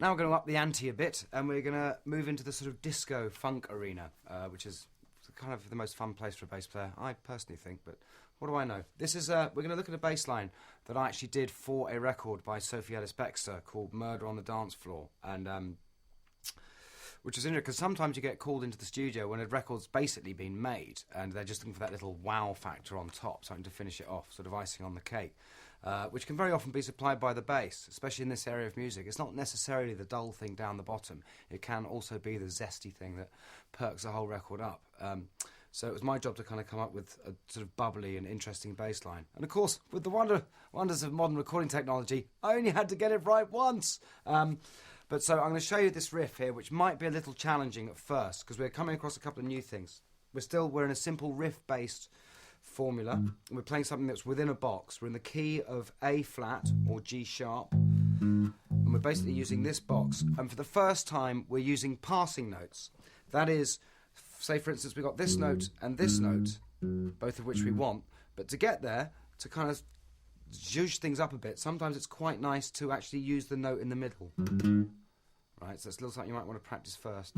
Now we're going to up the ante a bit, and we're going to move into the sort of disco funk arena, which is kind of the most fun place for a bass player, I personally think, but what do I know? This is we're going to look at a bass line that I actually did for a record by Sophie Ellis-Bextor called Murder on the Dance Floor, and which is interesting because sometimes you get called into the studio when a record's basically been made and they're just looking for that little wow factor on top, something to finish it off, sort of icing on the cake, which can very often be supplied by the bass, especially in this area of music. It's not necessarily the dull thing down the bottom. It can also be the zesty thing that perks the whole record up. So it was my job to kind of come up with a sort of bubbly and interesting bass line. And of course, with the wonders of modern recording technology, I only had to get it right once. But so I'm going to show you this riff here, which might be a little challenging at first, because we're coming across a couple of new things. We're in a simple riff-based formula, and we're playing something that's within a box. We're in the key of A flat or G sharp, and we're basically using this box. And for the first time, we're using passing notes. That is, say for instance, we've got this note and this note, both of which we want, but to get there, to kind of zhuzh things up a bit, sometimes it's quite nice to actually use the note in the middle. Right, so it's a little something you might want to practice first.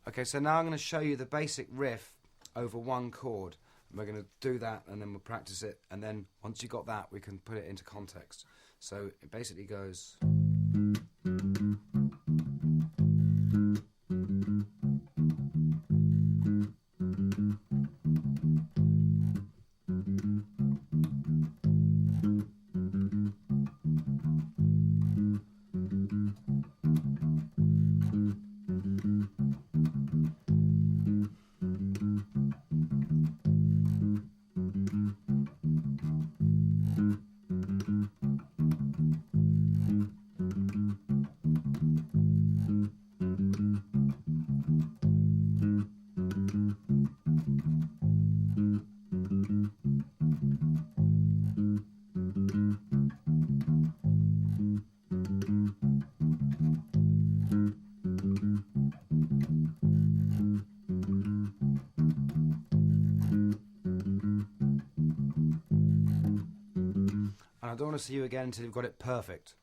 Okay, so now I'm going to show you the basic riff over one chord. And we're going to do that and then we'll practice it, and then once you've got that we can put it into context. So it basically goes... I don't want to see you again until you've got it perfect.